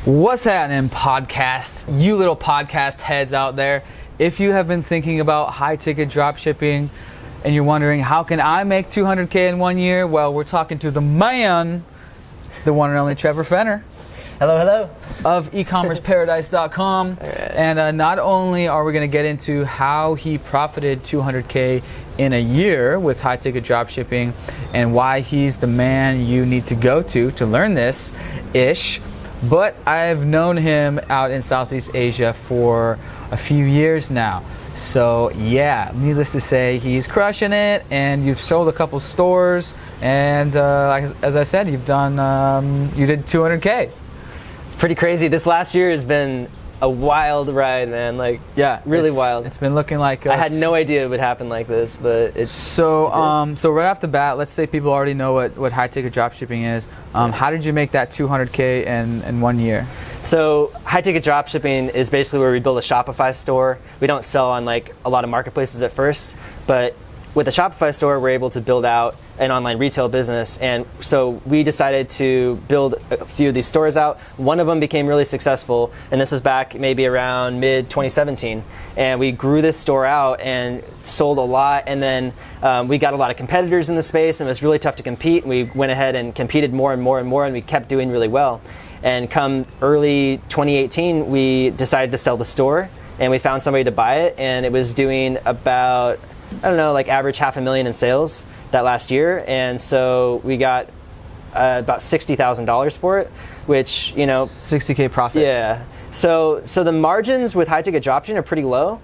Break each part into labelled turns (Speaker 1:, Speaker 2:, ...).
Speaker 1: What's happening, podcast? You little podcast heads out there. If you have been thinking about high-ticket dropshipping and you're wondering, how can I make $200K in 1 year? Well, we're talking to the man, the one and only Trevor Fenner.
Speaker 2: Hello.
Speaker 1: Of ecommerceparadise.com.
Speaker 2: Right.
Speaker 1: And not only are we going to get into how he profited $200K in a year with high-ticket dropshipping and why he's the man you need to go to learn this-ish, but I've known him out in Southeast Asia for a few years now. So yeah, needless to say, he's crushing it, and you've sold a couple stores, and as I said, you did 200K.
Speaker 2: It's pretty crazy. This last year has been a wild ride, man. Like, yeah, really wild.
Speaker 1: It's been looking like
Speaker 2: I had no idea it would happen like this, but it's
Speaker 1: so right off the bat, let's say people already know what high ticket dropshipping is. How did you make that 200K in 1 year?
Speaker 2: So high ticket dropshipping is basically where we build a Shopify store. We don't sell on like a lot of marketplaces at first, but with a Shopify store, we're able to build out an online retail business. And so we decided to build a few of these stores out. One of them became really successful, and this is back maybe around mid-2017. And we grew this store out and sold a lot, and then we got a lot of competitors in the space, and it was really tough to compete. We went ahead and competed more and more and more, and we kept doing really well. And come early 2018, we decided to sell the store, and we found somebody to buy it, and it was doing about, I don't know, like average $500,000 in sales that last year. And so we got about $60,000 for it, which, you know,
Speaker 1: 60K profit.
Speaker 2: Yeah. So the margins with high ticket dropshipping are pretty low.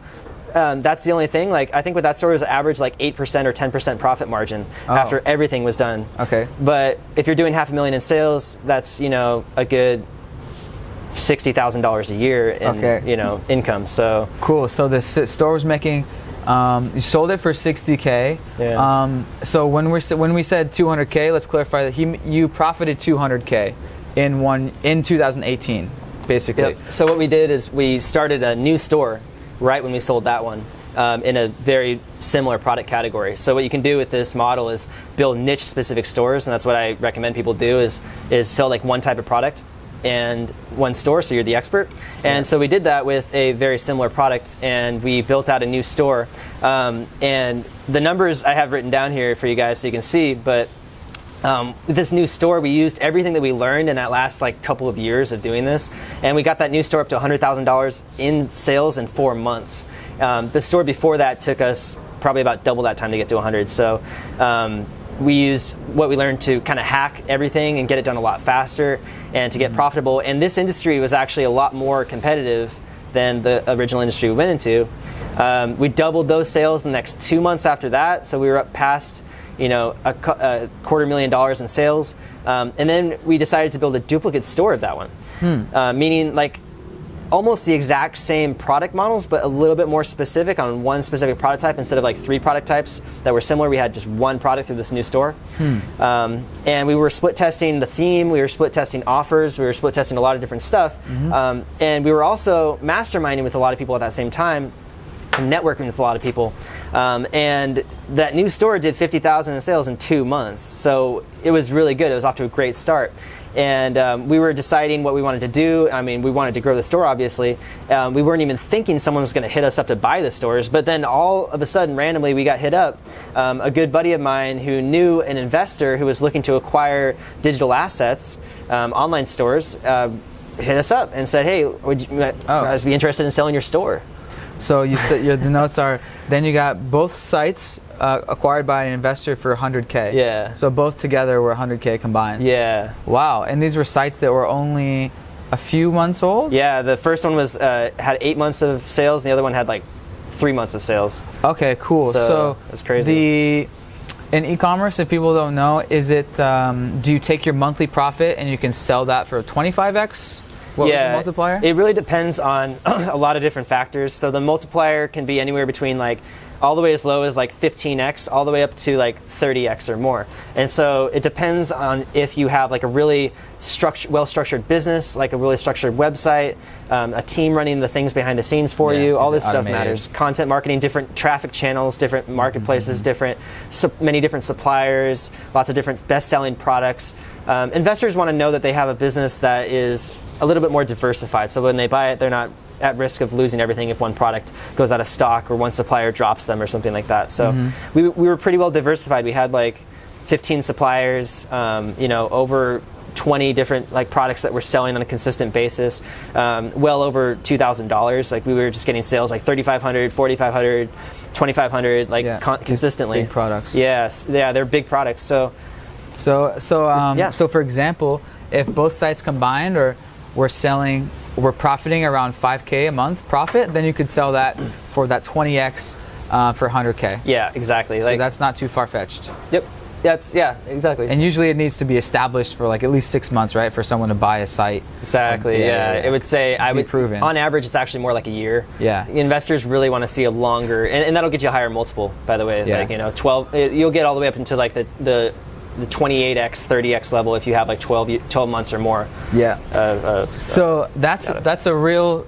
Speaker 2: That's the only thing. Like, I think with that store, it was average like 8% or 10% profit margin after everything was done.
Speaker 1: Okay.
Speaker 2: But if you're doing $500,000 in sales, that's, you know, a good $60,000 a year in, you know, income. So
Speaker 1: cool. So the store was making, you sold it for 60K.
Speaker 2: Yeah.
Speaker 1: So when we said 200K, let's clarify that you profited 200K in 2018, basically.
Speaker 2: Yep. So what we did is we started a new store right when we sold that one, in a very similar product category. So what you can do with this model is build niche specific stores, and that's what I recommend people do is sell like one type of product and one store, so you're the expert. And so we did that with a very similar product, and we built out a new store. And the numbers I have written down here for you guys so you can see, but with this new store, we used everything that we learned in that last like couple of years of doing this, and we got that new store up to $100,000 in sales in 4 months. The store before that took us probably about double that time to get to 100. So we used what we learned to kind of hack everything and get it done a lot faster and to get profitable. And this industry was actually a lot more competitive than the original industry we went into. We doubled those sales in the next 2 months after that. So we were up past, you know, a $250,000 in sales. And then we decided to build a duplicate store of that one. Meaning like almost the exact same product models, but a little bit more specific on one specific product type. Instead of like 3 product types that were similar, we had just one product through this new store. And we were split testing the theme, we were split testing offers, we were split testing a lot of different stuff. And we were also masterminding with a lot of people at that same time and networking with a lot of people. And that new store did $50,000 in sales in 2 months. So it was really good. It was off to a great start. And we were deciding what we wanted to do. I mean, we wanted to grow the store, obviously. We weren't even thinking someone was going to hit us up to buy the stores. But then all of a sudden, randomly, we got hit up. A good buddy of mine who knew an investor who was looking to acquire digital assets, online stores, hit us up and said, hey, would you guys be interested in selling your store?
Speaker 1: So you said the notes are, then you got both sites acquired by an investor for 100K.
Speaker 2: Yeah.
Speaker 1: So both together were 100K combined.
Speaker 2: Yeah.
Speaker 1: Wow. And these were sites that were only a few months old?
Speaker 2: Yeah. The first one was had 8 months of sales, and the other one had like 3 months of sales.
Speaker 1: Okay, cool. So
Speaker 2: that's crazy.
Speaker 1: In e-commerce, if people don't know, is it do you take your monthly profit and you can sell that for 25x? What was the multiplier?
Speaker 2: It really depends on a lot of different factors. So the multiplier can be anywhere between like all the way as low as like 15x, all the way up to like 30x or more. And so it depends on if you have like a really well-structured business, like a really structured website, a team running the things behind the scenes for you. All this stuff matters. Content marketing, different traffic channels, different marketplaces, many different suppliers, lots of different best-selling products. Investors want to know that they have a business that is a little bit more diversified. So when they buy it, they're not at risk of losing everything if one product goes out of stock or one supplier drops them or something like that. So we were pretty well diversified. We had like 15 suppliers, over 20 different like products that we're selling on a consistent basis, well over $2,000. Like we were just getting sales like $3,500, $4,500, $2,500, like consistently.
Speaker 1: Big products.
Speaker 2: Yes, yeah, they're big products. So
Speaker 1: for example, if both sites combined we're profiting around $5K a month profit, then you could sell that for that 20x for $100K.
Speaker 2: Yeah, exactly.
Speaker 1: So that's not too far-fetched.
Speaker 2: Yep. Exactly.
Speaker 1: And usually it needs to be established for like at least 6 months, right, for someone to buy a site.
Speaker 2: Exactly. Yeah. It would say
Speaker 1: proven.
Speaker 2: On average, it's actually more like a year.
Speaker 1: Yeah.
Speaker 2: Investors really want to see a longer, and that'll get you a higher multiple, by the way.
Speaker 1: Yeah.
Speaker 2: Like 12. You'll get all the way up into like the 28x, 30x level if you have like 12 months or more.
Speaker 1: Yeah. So that's a real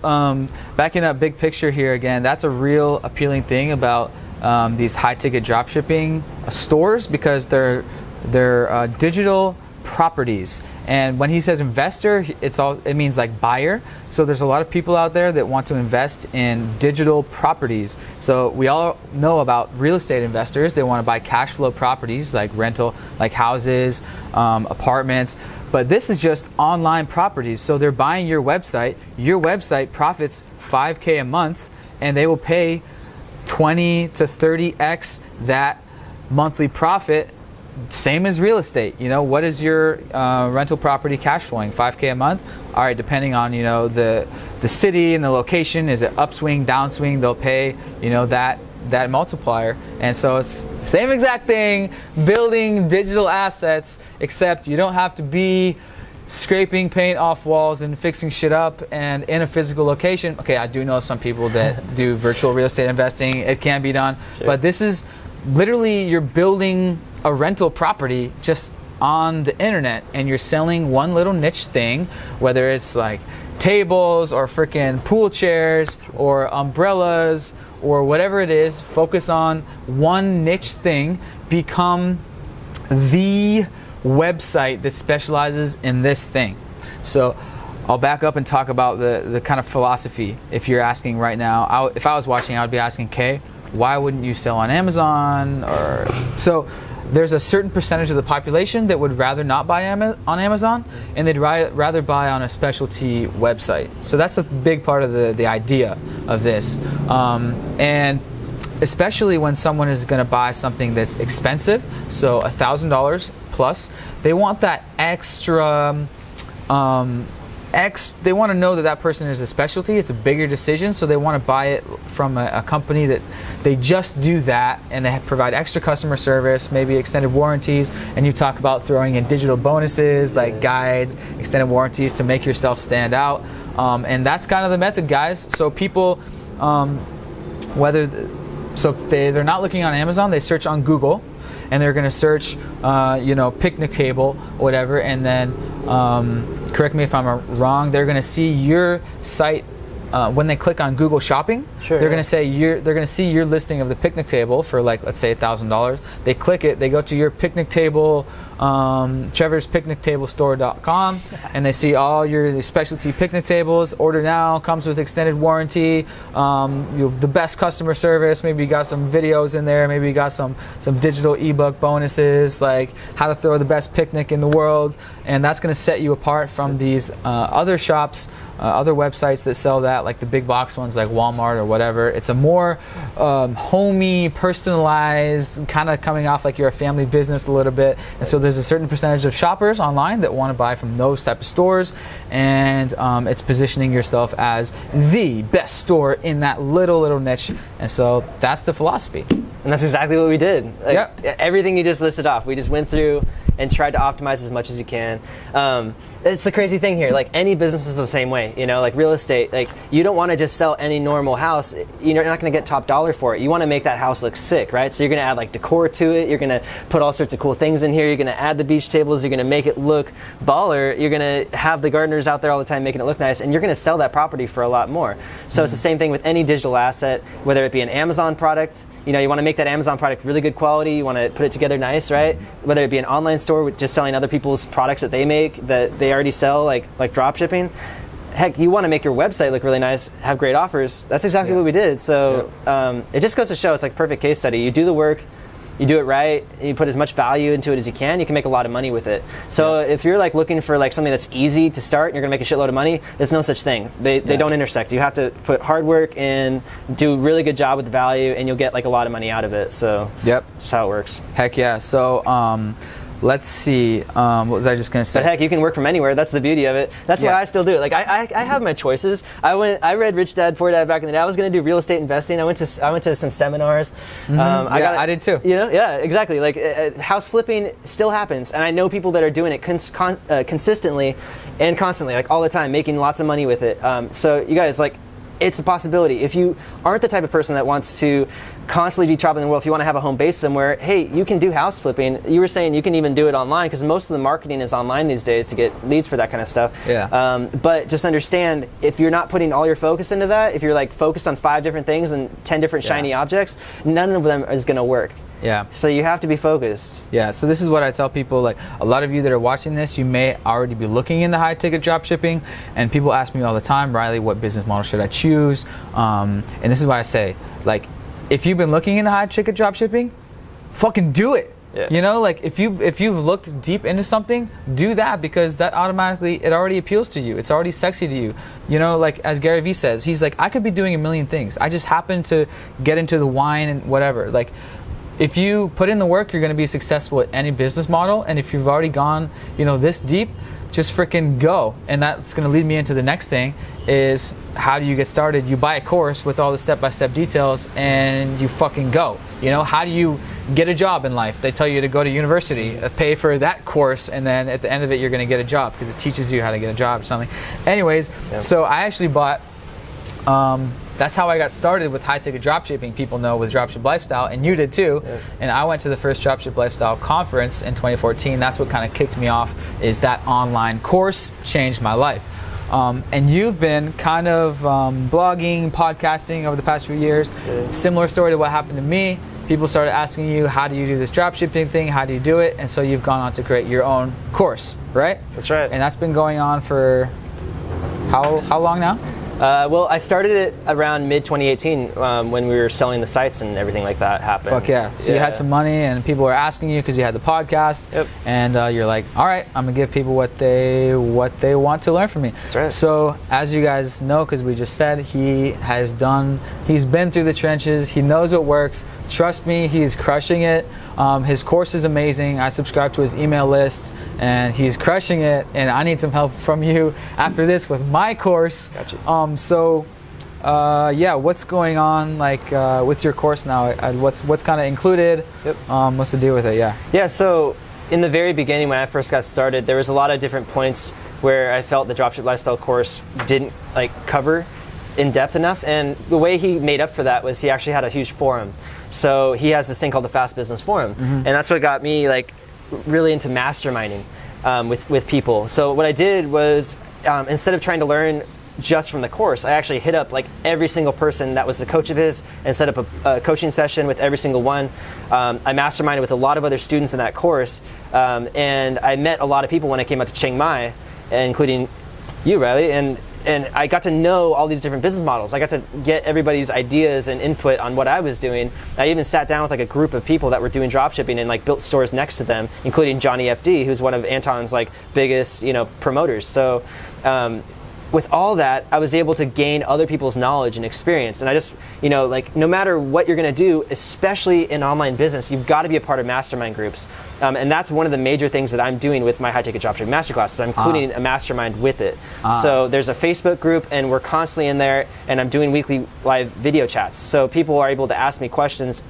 Speaker 1: backing up big picture here again. That's a real appealing thing about these high ticket dropshipping stores, because they're digital properties. And when he says investor, it means like buyer. So there's a lot of people out there that want to invest in digital properties. So we all know about real estate investors. They want to buy cash flow properties like rental, like houses, apartments. But this is just online properties. So they're buying your website. Your website profits $5K a month, and they will pay 20 to 30x that monthly profit. Same as real estate. What is your rental property cash flowing? $5K a month? All right, depending on the city and the location, is it upswing, downswing? They'll pay that multiplier. And so it's the same exact thing, building digital assets, except you don't have to be scraping paint off walls and fixing shit up and in a physical location. Okay, I do know some people that do virtual real estate investing. It can be done. Sure. But this is literally, you're building a rental property just on the internet, and you're selling one little niche thing, whether it's like tables or freaking pool chairs or umbrellas or whatever it is. Focus on one niche thing, become the website that specializes in this thing. So I'll back up and talk about the kind of philosophy. If you're asking right now, if I was watching, I would be asking, Kay, why wouldn't you sell on Amazon? So there's a certain percentage of the population that would rather not buy on Amazon, and they'd rather buy on a specialty website. So that's a big part of the idea of this. And especially when someone is going to buy something that's expensive, so $1,000 plus, they want that extra. They want to know that person is a specialty. It's a bigger decision, so they want to buy it from a company that they just do that, and they provide extra customer service, maybe extended warranties, and you talk about throwing in digital bonuses like guides, extended warranties to make yourself stand out. And that's kind of the method, guys. So people, they're not looking on Amazon, they search on Google, and they're going to search, picnic table, whatever, and then correct me if I'm wrong, they're going to see your site when they click on Google Shopping.
Speaker 2: Sure,
Speaker 1: they're going to see your listing of the picnic table for, like, let's say $1,000. They click it, they go to your picnic table, Trevor's picnictablestore.com, and they see all your specialty picnic tables. Order now, comes with extended warranty, the best customer service. Maybe you got some videos in there, maybe you got some digital ebook bonuses, like how to throw the best picnic in the world, and that's going to set you apart from these other shops, other websites that sell that, like the big box ones like Walmart or whatever. It's a more homey, personalized, kind of coming off like you're a family business a little bit. And so there's a certain percentage of shoppers online that want to buy from those type of stores, and it's positioning yourself as the best store in that little niche. And so that's the philosophy.
Speaker 2: And that's exactly what we did. Everything you just listed off, we just went through and tried to optimize as much as you can. it's the crazy thing here. Like any business is the same way, you know, like real estate, like you don't want to just sell any normal house. You're not going to get top dollar for it. You want to make that house look sick, right? So you're going to add like decor to it. You're going to put all sorts of cool things in here. You're going to add the beach tables. You're going to make it look baller. You're going to have the gardeners out there all the time making it look nice, and you're going to sell that property for a lot more. So it's the same thing with any digital asset, whether it be an Amazon product. You know, you want to make that Amazon product really good quality. You want to put it together nice, right? Whether it be an online store with just selling other people's products that they make that they already sell, like drop shipping. Heck, you want to make your website look really nice, have great offers. That's exactly what we did. So it just goes to show it's like a perfect case study. You do the work, you do it right, you put as much value into it as you can make a lot of money with it. So if you're like looking for like something that's easy to start and you're gonna make a shitload of money, there's no such thing. They don't intersect. You have to put hard work in, do a really good job with the value, and you'll get like a lot of money out of it. So that's how it works.
Speaker 1: Heck yeah. So let's see. What was I just gonna say?
Speaker 2: But heck, you can work from anywhere. That's the beauty of it. That's why I still do it. Like I have my choices. I read Rich Dad Poor Dad back in the day. I was gonna do real estate investing. I went to some seminars.
Speaker 1: I did too.
Speaker 2: You know, yeah, exactly. Like house flipping still happens, and I know people that are doing it consistently and constantly, like all the time, making lots of money with it. So you guys, like, it's a possibility. If you aren't the type of person that wants to constantly be traveling the world, if you want to have a home base somewhere, hey, you can do house flipping. You were saying you can even do it online because most of the marketing is online these days to get leads for that kind of stuff.
Speaker 1: Yeah.
Speaker 2: But just understand, if you're not putting all your focus into that, if you're like focused on 5 different things and 10 different shiny objects, none of them is going to work.
Speaker 1: Yeah.
Speaker 2: So you have to be focused.
Speaker 1: Yeah. So this is what I tell people. Like, a lot of you that are watching this, you may already be looking into high ticket drop shipping, and people ask me all the time, Riley, what business model should I choose? And this is what I say. Like, if you've been looking into high ticket drop shipping, fucking do it.
Speaker 2: Yeah.
Speaker 1: You know, like if you've looked deep into something, do that, because that automatically, it already appeals to you. It's already sexy to you. You know, like as Gary Vee says, he's like, I could be doing a million things. I just happen to get into the wine and whatever. Like, if you put in the work, you're going to be successful at any business model. And if you've already gone, you know, this deep, just freaking go. And that's going to lead me into the next thing, is how do you get started? You buy a course with all the step-by-step details and you fucking go. You know, how do you get a job in life? They tell you to go to university, pay for that course, and then at the end of it, you're going to get a job because it teaches you how to get a job or something. Anyways, so I actually bought, that's how I got started with high ticket dropshipping. People know with Dropship Lifestyle, and you did too. Yeah. And I went to the first Dropship Lifestyle conference in 2014. That's what kind of kicked me off, is that online course changed my life. And you've been kind of blogging, podcasting over the past few years. Yeah. Similar story to what happened to me. People started asking you, how do you do this dropshipping thing? How do you do it? And so you've gone on to create your own course, right?
Speaker 2: That's right.
Speaker 1: And that's been going on for how long now?
Speaker 2: Well, I started it around mid-2018 when we were selling the sites and everything like that happened.
Speaker 1: Fuck yeah. So you had some money and people were asking you because you had the podcast. And you're like, all right, I'm going to give people what they want to learn from me.
Speaker 2: That's right.
Speaker 1: So as you guys know, because we just said, he's been through the trenches. He knows what works. Trust me, he's crushing it. His course is amazing. I subscribe to his email list and he's crushing it, and I need some help from you after this with my course.
Speaker 2: Gotcha.
Speaker 1: What's going on with your course now? What's kind of included? What's the deal with it?
Speaker 2: Yeah, so in the very beginning when I first got started, there was a lot of different points where I felt the Dropship Lifestyle course didn't cover in depth enough, and the way he made up for that was he actually had a huge forum. So he has this thing called the Fast Business Forum, and that's what got me really into masterminding with people. So what I did was, instead of trying to learn just from the course, I actually hit up every single person that was a coach of his and set up a coaching session with every single one. I masterminded with a lot of other students in that course, and I met a lot of people when I came out to Chiang Mai, including you, Riley, and I got to know all these different business models. I got to get everybody's ideas and input on what I was doing. I even sat down with a group of people that were doing dropshipping and built stores next to them, including Johnny FD, who's one of Anton's biggest promoters. So with all that, I was able to gain other people's knowledge and experience. And I just, no matter what you're going to do, especially in online business, you've got to be a part of mastermind groups. And that's one of the major things that I'm doing with my high ticket dropshipping masterclasses. I'm including a mastermind with it. So there's a Facebook group, and we're constantly in there, and I'm doing weekly live video chats. So people are able to ask me questions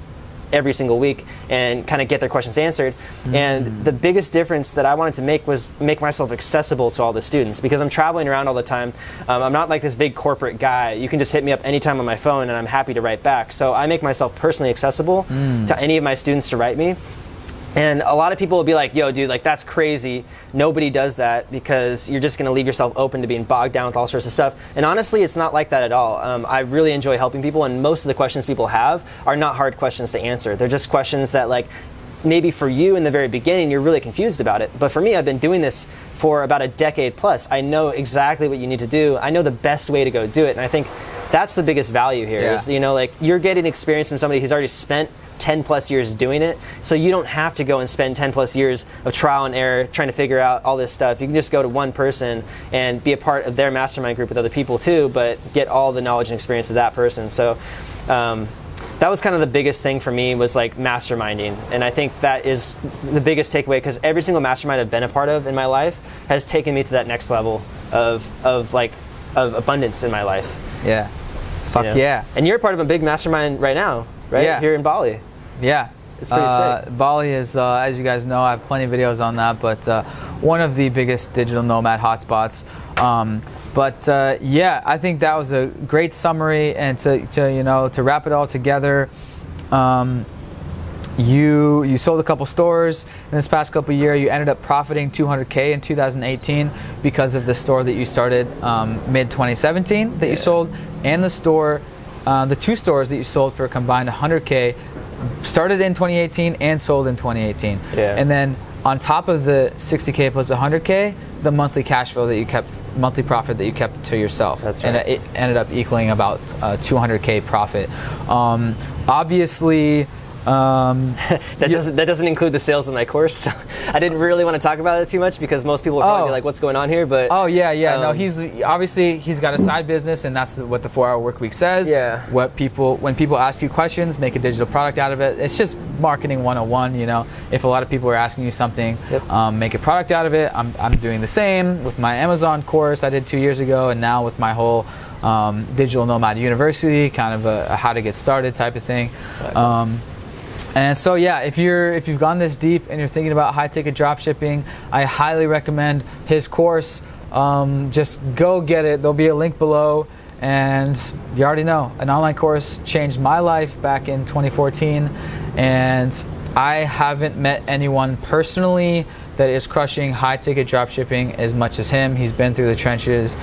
Speaker 2: every single week and kind of get their questions answered. And the biggest difference that I wanted to make was make myself accessible to all the students, because I'm traveling around all the time. I'm not like this big corporate guy. You can just hit me up anytime on my phone and I'm happy to write back. So I make myself personally accessible to any of my students to write me. And a lot of people will be like, yo, dude, like that's crazy. Nobody does that, because you're just going to leave yourself open to being bogged down with all sorts of stuff. And honestly, it's not like that at all. I really enjoy helping people, and most of the questions people have are not hard questions to answer. They're just questions that, like, maybe for you in the very beginning, you're really confused about it. But for me, I've been doing this for about a decade plus. I know exactly what you need to do. I know the best way to go do it. And I think that's the biggest value here is, you know, like you're getting experience from somebody who's already spent 10 plus years doing it, so you don't have to go and spend 10 plus years of trial and error trying to figure out all this stuff. You can just go to one person and be a part of their mastermind group with other people too, but get all the knowledge and experience of that person. So that was kind of the biggest thing for me, was like masterminding. And I think that is the biggest takeaway, because every single mastermind I've been a part of in my life has taken me to that next level of abundance in my life.
Speaker 1: Yeah. Fuck yeah.
Speaker 2: And you're a part of a big mastermind right now, right?
Speaker 1: Yeah.
Speaker 2: Here in Bali.
Speaker 1: Yeah.
Speaker 2: It's pretty sick.
Speaker 1: Bali is, as you guys know, I have plenty of videos on that, but one of the biggest digital nomad hotspots. Yeah, I think that was a great summary, and to wrap it all together, you sold a couple stores in this past couple of years. You ended up profiting $200K in 2018 because of the store that you started mid 2017 that you sold, and the two stores that you sold for a combined $100K, started in 2018 and sold in 2018.
Speaker 2: Yeah.
Speaker 1: And then on top of the 60K plus 100K, the monthly cash flow that you kept, monthly profit that you kept to yourself.
Speaker 2: That's right.
Speaker 1: And it ended up equaling about 200K profit. Obviously,
Speaker 2: that doesn't include the sales of my course. So I didn't really want to talk about it too much, because most people will probably be like, "What's going on here?" But
Speaker 1: no, he's got a side business, and that's what the 4-hour work week says.
Speaker 2: Yeah.
Speaker 1: When people ask you questions, make a digital product out of it. It's just marketing 101. You know, if a lot of people are asking you something, make a product out of it. I'm doing the same with my Amazon course I did 2 years ago, and now with my whole Digital Nomad University, kind of a how to get started type of thing. And so if you've gone this deep and you're thinking about high ticket drop shipping, I highly recommend his course. Just go get it. There'll be a link below, and you already know, an online course changed my life back in 2014, and I haven't met anyone personally that is crushing high ticket drop shipping as much as him. He's been through the trenches.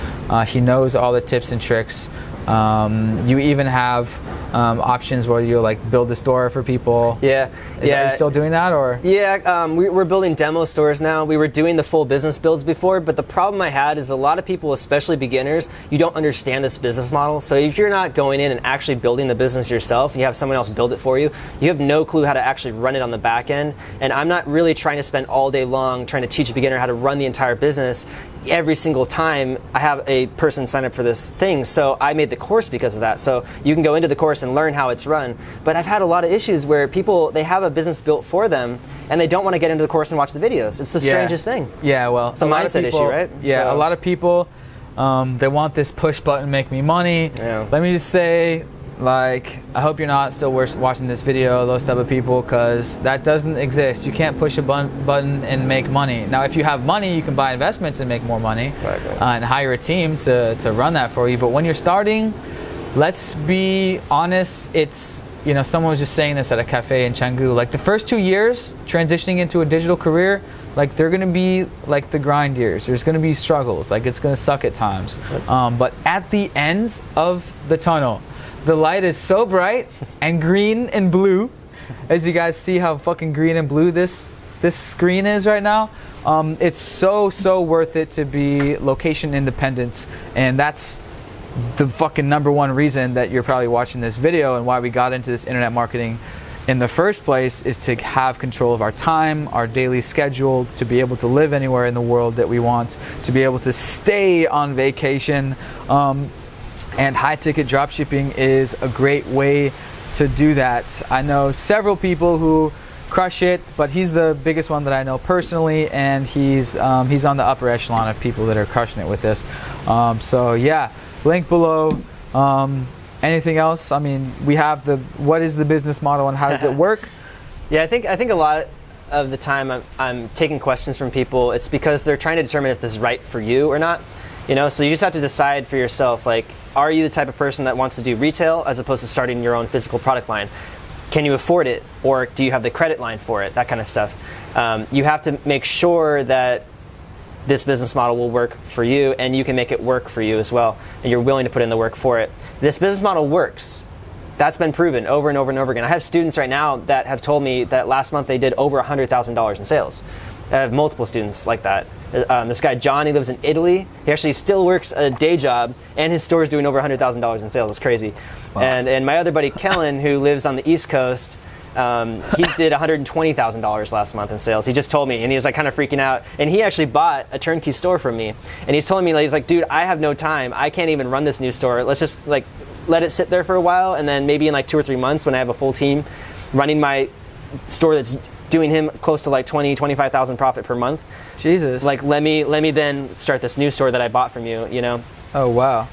Speaker 1: He knows all the tips and tricks. You even have options where you like build a store for people. Are you still doing that, or?
Speaker 2: We're building demo stores now. We were doing the full business builds before, but the problem I had is a lot of people, especially beginners, you don't understand this business model. So if you're not going in and actually building the business yourself, and you have someone else build it for you, you have no clue how to actually run it on the back end. And I'm not really trying to spend all day long trying to teach a beginner how to run the entire business every single time I have a person sign up for this thing. So I made the course because of that. So you can go into the course and learn how it's run. But I've had a lot of issues where people, they have a business built for them and they don't want to get into the course and watch the videos. It's the strangest thing.
Speaker 1: Yeah, well,
Speaker 2: it's a mindset issue, right?
Speaker 1: Yeah, a lot of people, they want this push button, make me money.
Speaker 2: Yeah.
Speaker 1: Let me just say, like, I hope you're not still watching this video, those type of people, because that doesn't exist. You can't push a button and make money. Now, if you have money, you can buy investments and make more money, and hire a team to run that for you. But when you're starting, let's be honest, it's, someone was just saying this at a cafe in Canggu, like the first 2 years transitioning into a digital career, like they're gonna be like the grind years. There's gonna be struggles, like it's gonna suck at times. But at the end of the tunnel, the light is so bright and green and blue, as you guys see how fucking green and blue this screen is right now. It's so worth it to be location independent, and that's the fucking number one reason that you're probably watching this video, and why we got into this internet marketing in the first place, is to have control of our time, our daily schedule, to be able to live anywhere in the world that we want, to be able to stay on vacation. And high ticket dropshipping is a great way to do that. I know several people who crush it, but he's the biggest one that I know personally, and he's on the upper echelon of people that are crushing it with this. So yeah, link below. anything else? I mean, we have what is the business model and how does it work?
Speaker 2: Yeah, I think a lot of the time I'm taking questions from people. It's because they're trying to determine if this is right for you or not. So you just have to decide for yourself, like, are you the type of person that wants to do retail as opposed to starting your own physical product line? Can you afford it, or do you have the credit line for it? That kind of stuff. You have to make sure that this business model will work for you, and you can make it work for you as well, and you're willing to put in the work for it. This business model works. That's been proven over and over and over again. I have students right now that have told me that last month they did over $100,000 in sales. I have multiple students like that. This guy, John, he lives in Italy. He actually still works a day job, and his store is doing over $100,000 in sales. It's crazy. Wow. And my other buddy, Kellen, who lives on the East Coast, he did $120,000 last month in sales. He just told me, and he was like kind of freaking out. And he actually bought a turnkey store from me. And he's telling me, he's like, dude, I have no time. I can't even run this new store. Let's just let it sit there for a while, and then maybe in 2 or 3 months when I have a full team running my store that's doing him close to 25,000 profit per month.
Speaker 1: Jesus.
Speaker 2: Let me then start this new store that I bought from you,
Speaker 1: Oh, wow.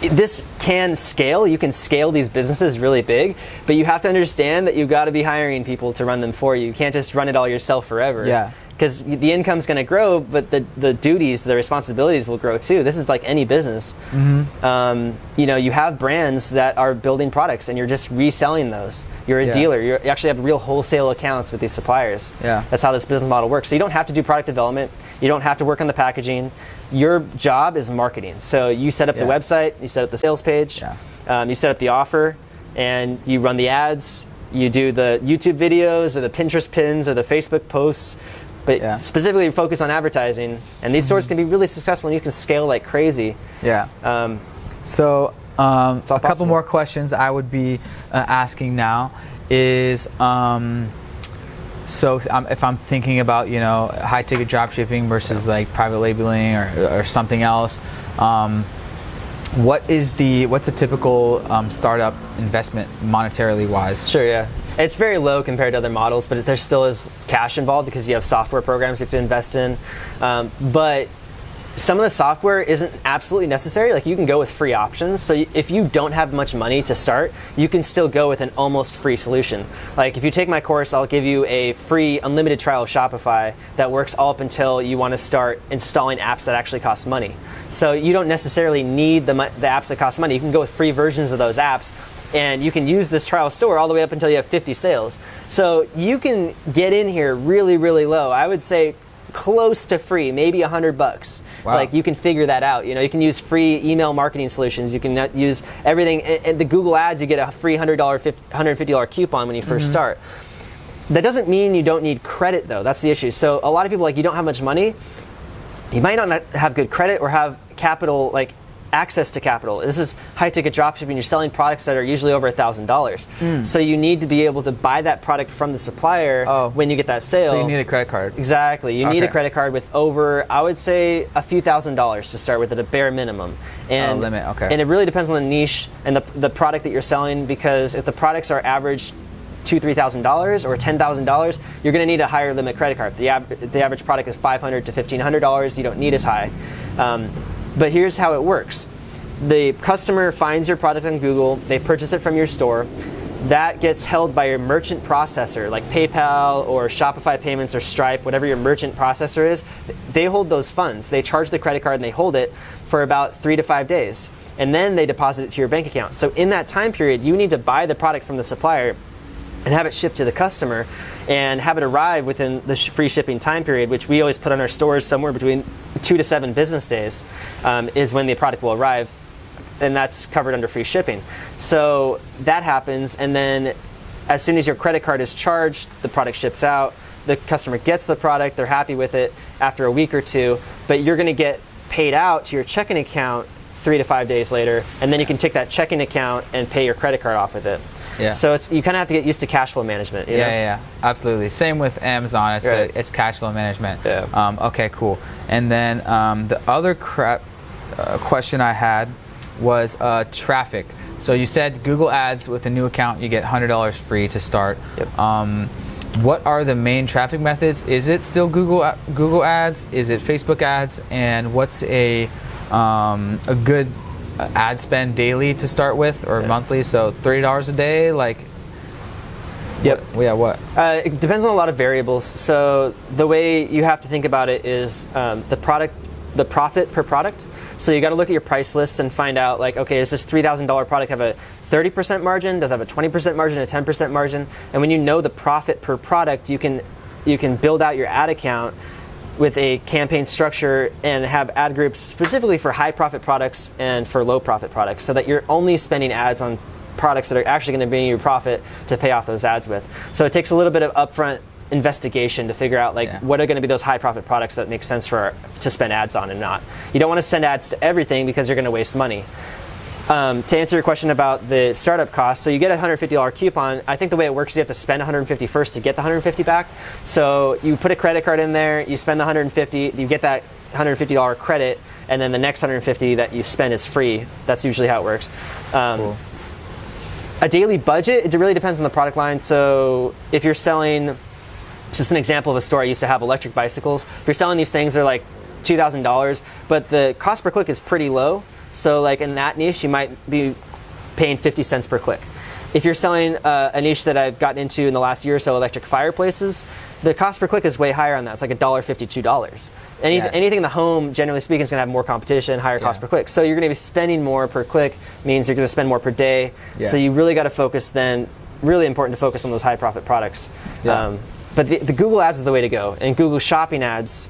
Speaker 2: This can scale. You can scale these businesses really big, but you have to understand that you've got to be hiring people to run them for you. You can't just run it all yourself forever.
Speaker 1: Yeah.
Speaker 2: Because the income's going to grow, but the duties, the responsibilities will grow too. This is like any business. Mm-hmm. You have brands that are building products, and you're just reselling those. You're a dealer. You actually have real wholesale accounts with these suppliers.
Speaker 1: Yeah.
Speaker 2: That's how this business model works. So you don't have to do product development. You don't have to work on the packaging. Your job is marketing. So you set up the website, you set up the sales page, you set up the offer, and you run the ads. You do the YouTube videos or the Pinterest pins or the Facebook posts. But specifically focus on advertising, and these stores can be really successful, and you can scale like crazy.
Speaker 1: Yeah. So a couple more questions I would be asking now is, if I'm thinking about high ticket drop shipping versus like private labeling or something else, what's a typical startup investment monetarily wise?
Speaker 2: Sure. Yeah. It's very low compared to other models, but there still is cash involved because you have software programs you have to invest in. But some of the software isn't absolutely necessary. Like, you can go with free options. So if you don't have much money to start, you can still go with an almost free solution. Like, if you take my course, I'll give you a free unlimited trial of Shopify that works all up until you want to start installing apps that actually cost money. So you don't necessarily need the apps that cost money. You can go with free versions of those apps, and you can use this trial store all the way up until you have 50 sales. So you can get in here really, really low. I would say close to free, maybe $100.
Speaker 1: Wow.
Speaker 2: Like, you can figure that out. You can use free email marketing solutions. You can use everything. And the Google Ads, you get a free $150 coupon when you first start. That doesn't mean you don't need credit, though. That's the issue. So a lot of people, you don't have much money. You might not have good credit or have capital, access to capital. This is high ticket dropshipping. You're selling products that are usually over $1,000. So you need to be able to buy that product from the supplier when you get that sale.
Speaker 1: So you need a credit card.
Speaker 2: Exactly. You need a credit card with over, I would say, a few $1,000s to start with at a bare minimum. And
Speaker 1: limit. Okay.
Speaker 2: And it really depends on the niche and the product that you're selling, because if the products are average $2,000-$3,000 or $10,000, you're going to need a higher limit credit card. The average product is $500 to $1,500. You don't need as high. But here's how it works. The customer finds your product on Google, they purchase it from your store. That gets held by your merchant processor, like PayPal or Shopify Payments or Stripe, whatever your merchant processor is. They hold those funds. They charge the credit card and they hold it for about 3 to 5 days. And then they deposit it to your bank account. So in that time period, you need to buy the product from the supplier and have it shipped to the customer and have it arrive within the free shipping time period, which we always put on our stores somewhere between 2 to 7 business days is when the product will arrive, and that's covered under free shipping. So that happens, and then as soon as your credit card is charged, the product ships out, the customer gets the product, they're happy with it after a week or two, but you're going to get paid out to your checking account 3 to 5 days later, and then you can take that checking account and pay your credit card off with it. Yeah. So you kind of have to get used to cash flow management. You know?
Speaker 1: Yeah, absolutely. Same with Amazon. It's cash flow management.
Speaker 2: Yeah.
Speaker 1: Okay, cool. And then the other question I had was traffic. So you said Google Ads with a new account, you get $100 free to start.
Speaker 2: Yep.
Speaker 1: What are the main traffic methods? Is it still Google Ads? Is it Facebook ads? And what's a good ad spend daily to start with, or monthly? So $30 a day, like.
Speaker 2: Yep.
Speaker 1: What?
Speaker 2: It depends on a lot of variables. So the way you have to think about it is the profit per product. So you got to look at your price lists and find out, like, okay, does this $3,000 product have a 30% margin? Does it have a 20% margin, a 10% margin? And when you know the profit per product, you can build out your ad account with a campaign structure and have ad groups specifically for high profit products and for low profit products, so that you're only spending ads on products that are actually going to bring you profit to pay off those ads with. So it takes a little bit of upfront investigation to figure out what are going to be those high profit products that make sense to spend ads on and not. You don't want to send ads to everything because you're going to waste money. To answer your question about the startup cost, so you get a $150 coupon. I think the way it works is you have to spend $150 first to get the $150 back. So you put a credit card in there, you spend the $150, you get that $150 credit, and then the next $150 that you spend is free. That's usually how it works. Cool. A daily budget, it really depends on the product line. So if you're selling, just an example of a store I used to have, electric bicycles. If you're selling these things, they're like $2,000, but the cost per click is pretty low. So like in that niche, you might be paying 50 cents per click. If you're selling a niche that I've gotten into in the last year or so, electric fireplaces, the cost per click is way higher on that. It's like $1.50, $2. Anything in the home, generally speaking, is going to have more competition, higher cost per click. So you're going to be spending more per click, means you're going to spend more per day. Yeah. So you really got to focus then, really important to focus on those high profit products. Yeah. But the Google ads is the way to go. And Google shopping ads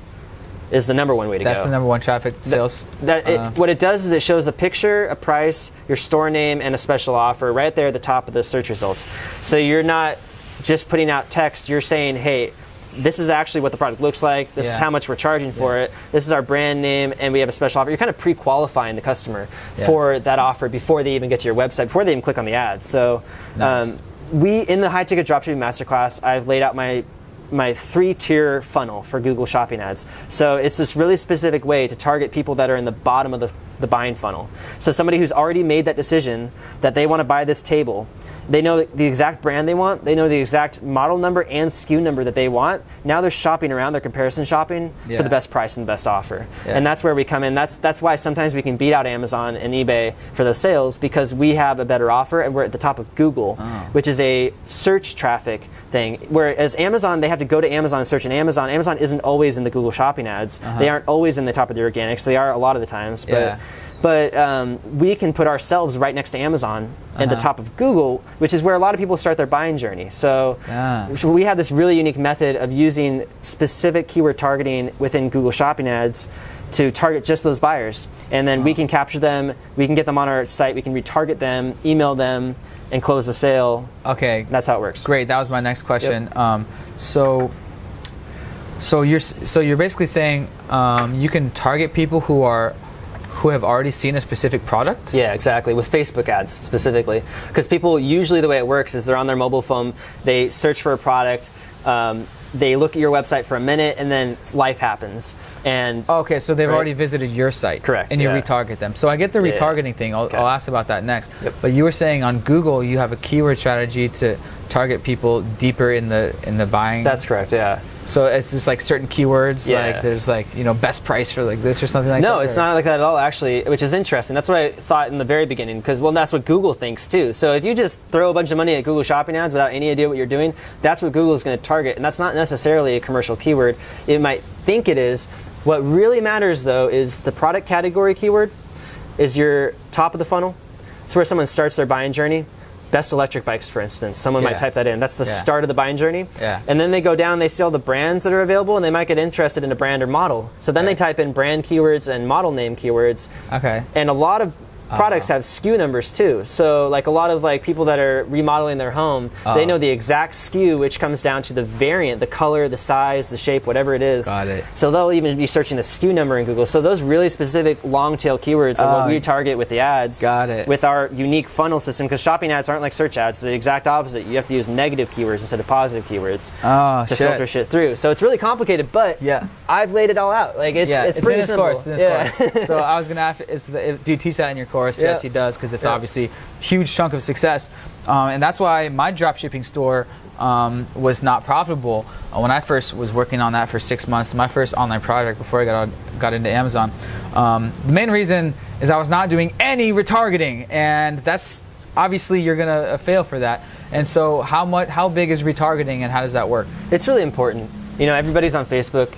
Speaker 2: is the number one way to go.
Speaker 1: That's the number one traffic sales.
Speaker 2: What it does is it shows a picture, a price, your store name, and a special offer right there at the top of the search results. So you're not just putting out text, you're saying, hey, this is actually what the product looks like, this is how much we're charging for it, this is our brand name, and we have a special offer. You're kind of pre-qualifying the customer for that offer before they even get to your website, before they even click on the ad. So nice. In the high ticket dropshipping masterclass, I've laid out my 3-tier funnel for Google shopping ads. So it's this really specific way to target people that are in the bottom of the buying funnel. So somebody who's already made that decision that they want to buy this table, they know the exact brand they want, they know the exact model number and SKU number that they want. Now they're shopping around, they're comparison shopping for the best price and the best offer. Yeah. And that's where we come in. That's why sometimes we can beat out Amazon and eBay for those sales, because we have a better offer and we're at the top of Google, which is a search traffic thing. Whereas Amazon, they have to go to Amazon and search in Amazon. Amazon isn't always in the Google shopping ads. They aren't always in the top of the organics. They are a lot of the times. But we can put ourselves right next to Amazon at the top of Google, which is where a lot of people start their buying journey. So we have this really unique method of using specific keyword targeting within Google Shopping ads to target just those buyers. And then we can capture them, we can get them on our site, we can retarget them, email them, and close the sale. Okay. That's how it works.
Speaker 1: Great. That was my next question. Yep. So you're basically saying you can target people who have already seen a specific product?
Speaker 2: Yeah, exactly, with Facebook ads specifically. Because people, usually the way it works is they're on their mobile phone, they search for a product, they look at your website for a minute, and then life happens. And
Speaker 1: okay, so they've already visited your site.
Speaker 2: Correct.
Speaker 1: And you retarget them. So I get the retargeting thing. I'll ask about that next. Yep. But you were saying on Google you have a keyword strategy to target people deeper in the buying.
Speaker 2: That's correct, yeah.
Speaker 1: So it's just like certain keywords, like there's like, best price for like this or something like that?
Speaker 2: No, it's not like that at all, actually, which is interesting. That's what I thought in the very beginning, because, that's what Google thinks too. So if you just throw a bunch of money at Google Shopping ads without any idea what you're doing, that's what Google is going to target. And that's not necessarily a commercial keyword. It might think it is. What really matters, though, is the product category keyword is your top of the funnel. It's where someone starts their buying journey. Best electric bikes, for instance. Someone might type that in. That's the start of the buying journey. Yeah. And then they go down, they see all the brands that are available, and they might get interested in a brand or model. So then they type in brand keywords and model name keywords. Okay. And a lot of products have SKU numbers too. So like a lot of like people that are remodeling their home, they know the exact SKU, which comes down to the variant, the color, the size, the shape, whatever it is. Got it. So they'll even be searching the SKU number in Google. So those really specific long tail keywords are what we target with the ads. Got it. With our unique funnel system, because shopping ads aren't like search ads. It's the exact opposite. You have to use negative keywords instead of positive keywords to filter shit through. So it's really complicated, but I've laid it all out. Like it's pretty simple. It's in this course. So I was gonna ask, do you teach that in your course? Yes, he does, because it's obviously a huge chunk of success, and that's why my dropshipping store,
Speaker 1: was not profitable. When I first was working on that for 6 months, my first online project before I got into Amazon, the main reason is I was not doing any retargeting, and that's obviously you're gonna fail for that. And so how big is retargeting, and how does that work?
Speaker 2: It's really important. You know, everybody's on Facebook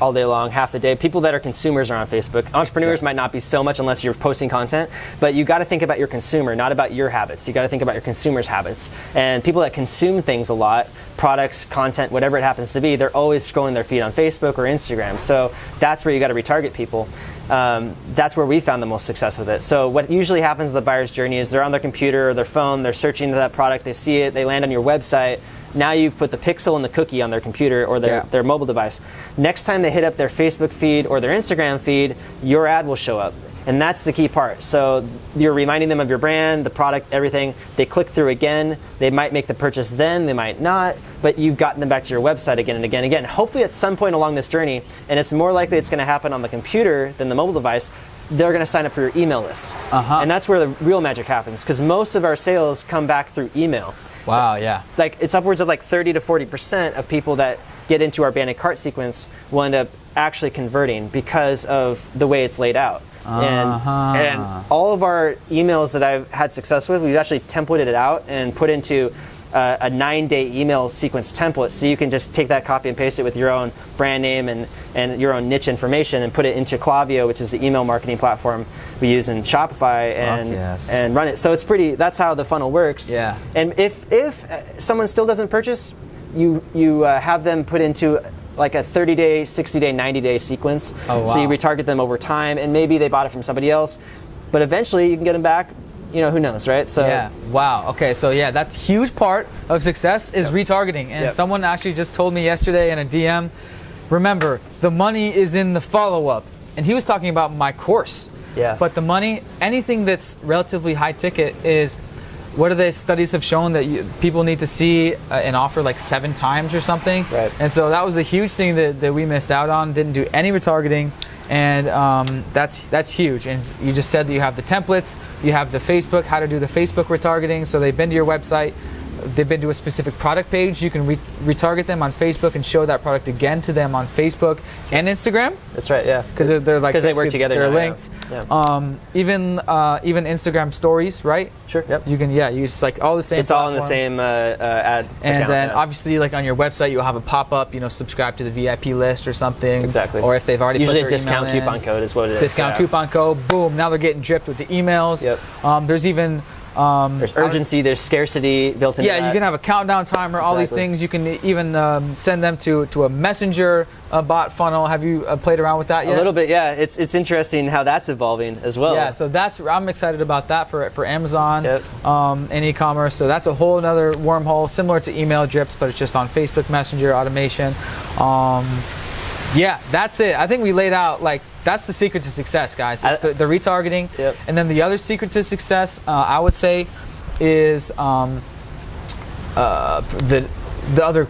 Speaker 2: all day long, half the day. People that are consumers are on Facebook. Entrepreneurs might not be so much unless you're posting content, but you got to think about your consumer, not about your habits. You got to think about your consumer's habits. And people that consume things a lot, products, content, whatever it happens to be, they're always scrolling their feed on Facebook or Instagram. So that's where you got to retarget people. That's where we found the most success with it. So what usually happens in the buyer's journey is they're on their computer or their phone, they're searching for that product, they see it, they land on your website. Now you've put the pixel and the cookie on their computer or their mobile device. Next time they hit up their Facebook feed or their Instagram feed, your ad will show up. And that's the key part. So you're reminding them of your brand, the product, everything. They click through again. They might make the purchase then, they might not, but you've gotten them back to your website again and again and again. Hopefully at some point along this journey, and it's more likely it's going to happen on the computer than the mobile device, they're going to sign up for your email list. And that's where the real magic happens, because most of our sales come back through email.
Speaker 1: Wow, yeah.
Speaker 2: Like it's upwards of like 30 to 40% of people that get into our abandoned cart sequence will end up actually converting because of the way it's laid out. And all of our emails that I've had success with, we've actually templated it out and put into a 9-day email sequence template, so you can just take that, copy and paste it with your own brand name and your own niche information and put it into Klaviyo, which is the email marketing platform we use in Shopify, and run it. So it's that's how the funnel works.
Speaker 1: Yeah.
Speaker 2: And if someone still doesn't purchase, you have them put into like a 30-day, 60-day, 90-day sequence.
Speaker 1: Oh, wow.
Speaker 2: So you retarget them over time, and maybe they bought it from somebody else, but eventually you can get them back. You know, who knows, right? So
Speaker 1: yeah. Wow. Okay. So yeah, that's a huge part of success is retargeting. And someone actually just told me yesterday in a DM, remember, the money is in the follow-up. And he was talking about my course.
Speaker 2: Yeah.
Speaker 1: But the money, anything that's relatively high ticket is, what are the studies have shown that people need to see an offer like 7 times or something.
Speaker 2: Right.
Speaker 1: And so that was a huge thing that we missed out on. Didn't do any retargeting. And that's huge. And you just said that you have the templates, you have the Facebook, how to do the Facebook retargeting. So they've been to your website, they've been to a specific product page. You can retarget them on Facebook and show that product again to them on Facebook and Instagram.
Speaker 2: That's right. Yeah.
Speaker 1: Because they're like,
Speaker 2: because they work together.
Speaker 1: They're
Speaker 2: now,
Speaker 1: linked.
Speaker 2: Yeah.
Speaker 1: Even Instagram stories, right?
Speaker 2: Sure. Yep.
Speaker 1: You can use like all the same.
Speaker 2: It's all in the same ad.
Speaker 1: And
Speaker 2: account,
Speaker 1: then obviously, like on your website, you'll have a pop-up. Subscribe to the VIP list or something.
Speaker 2: Exactly.
Speaker 1: Or if they've already
Speaker 2: usually
Speaker 1: put
Speaker 2: a
Speaker 1: their
Speaker 2: discount
Speaker 1: email
Speaker 2: coupon code is what it is.
Speaker 1: Discount coupon code. Boom. Now they're getting dripped with the emails.
Speaker 2: Yep.
Speaker 1: There's even
Speaker 2: there's urgency, there's scarcity built into that.
Speaker 1: Yeah, you can have a countdown timer, all these things. You can even send them to a messenger bot funnel. Have you played around with that yet?
Speaker 2: A little bit, yeah. It's interesting how that's evolving as well.
Speaker 1: Yeah, so I'm excited about that for Amazon and e-commerce. So that's a whole another wormhole, similar to email drips, but it's just on Facebook Messenger automation. Yeah, that's it. I think we laid out, like, that's the secret to success, guys. It's the retargeting.
Speaker 2: Yep.
Speaker 1: And then the other secret to success, I would say, is the other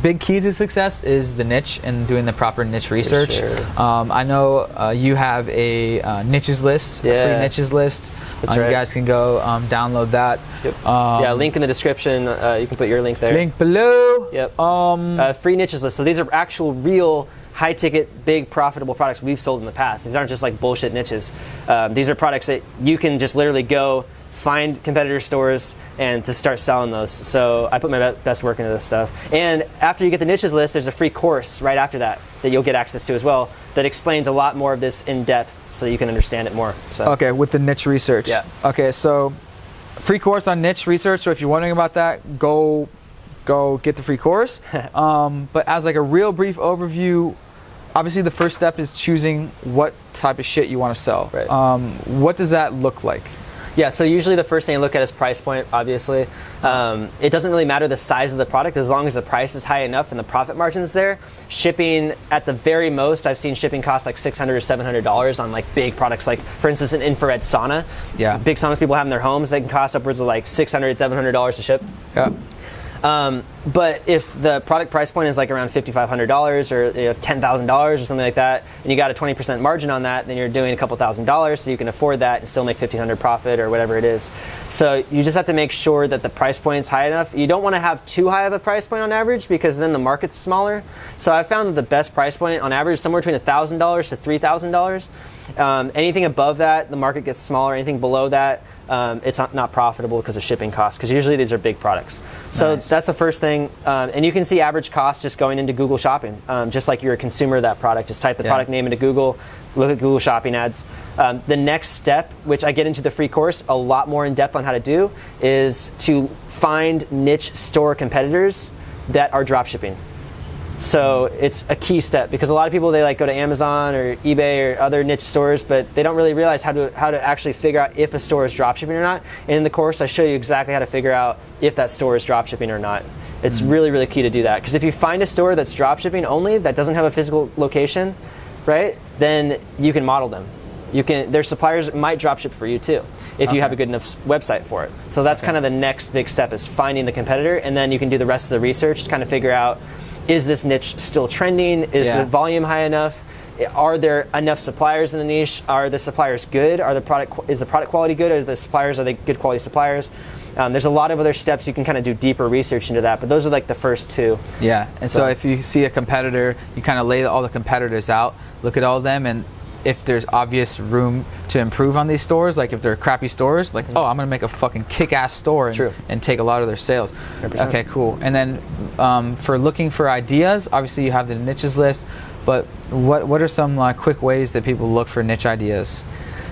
Speaker 1: big key to success is the niche and doing the proper niche research.
Speaker 2: Sure.
Speaker 1: I know you have a niches list, a free niches list.
Speaker 2: That's right.
Speaker 1: You guys can go download that.
Speaker 2: Yep. Link in the description. You can put your link there.
Speaker 1: Link below.
Speaker 2: Yep. Free niches list. So these are actual real high-ticket, big, profitable products we've sold in the past. These aren't just like bullshit niches. These are products that you can just literally go find competitor stores and to start selling those. So I put my best work into this stuff. And after you get the niches list, there's a free course right after that you'll get access to as well that explains a lot more of this in depth so you can understand it more. So.
Speaker 1: Okay, with the niche research.
Speaker 2: Yeah.
Speaker 1: Okay, so free course on niche research. So if you're wondering about that, go get the free course. But as like a real brief overview, obviously the first step is choosing what type of shit you want to sell.
Speaker 2: Right.
Speaker 1: What does that look like?
Speaker 2: Yeah, so usually the first thing I look at is price point, obviously. It doesn't really matter the size of the product as long as the price is high enough and the profit margin is there. Shipping, at the very most, I've seen shipping cost like $600 or $700 on like big products, like for instance an infrared sauna.
Speaker 1: Yeah.
Speaker 2: Big saunas people have in their homes, they can cost upwards of like $600, $700 to ship.
Speaker 1: Yeah.
Speaker 2: But if the product price point is like around $5,500 or $10,000 or something like that, and you got a 20% margin on that, then you're doing a couple $1,000s, so you can afford that and still make $1,500 profit or whatever it is. So you just have to make sure that the price point is high enough. You don't want to have too high of a price point on average, because then the market's smaller. So I found that the best price point on average is somewhere between $1,000 to $3,000. Anything above that, the market gets smaller. Anything below that, it's not profitable because of shipping costs, because usually these are big products. So that's the first thing. And you can see average cost just going into Google Shopping. Just like you're a consumer of that product, just type the product name into Google, look at Google Shopping ads. The next step, which I get into the free course a lot more in depth on how to do, is to find niche store competitors that are dropshipping. So it's a key step, because a lot of people, they like go to Amazon or eBay or other niche stores, but they don't really realize how to actually figure out if a store is dropshipping or not. And in the course, I show you exactly how to figure out if that store is dropshipping or not. It's really, really key to do that, because if you find a store that's dropshipping only, that doesn't have a physical location, right, then you can model them. Their suppliers might dropship for you too, if you have a good enough website for it. So that's kind of the next big step, is finding the competitor, and then you can do the rest of the research to kind of figure out, is this niche still trending? Is the volume high enough? Are there enough suppliers in the niche? Are the suppliers good? Is the product quality good? Are they good quality suppliers? There's a lot of other steps you can kind of do deeper research into that, but those are like the first two. Yeah,
Speaker 1: and so if you see a competitor, you kind of lay all the competitors out, look at all of them, and if there's obvious room to improve on these stores, like if they're crappy stores, like, oh, I'm gonna make a fucking kick-ass store and take a lot of their sales. 100%. Okay, cool. And then for looking for ideas, obviously you have the niches list, but what are some quick ways that people look for niche ideas?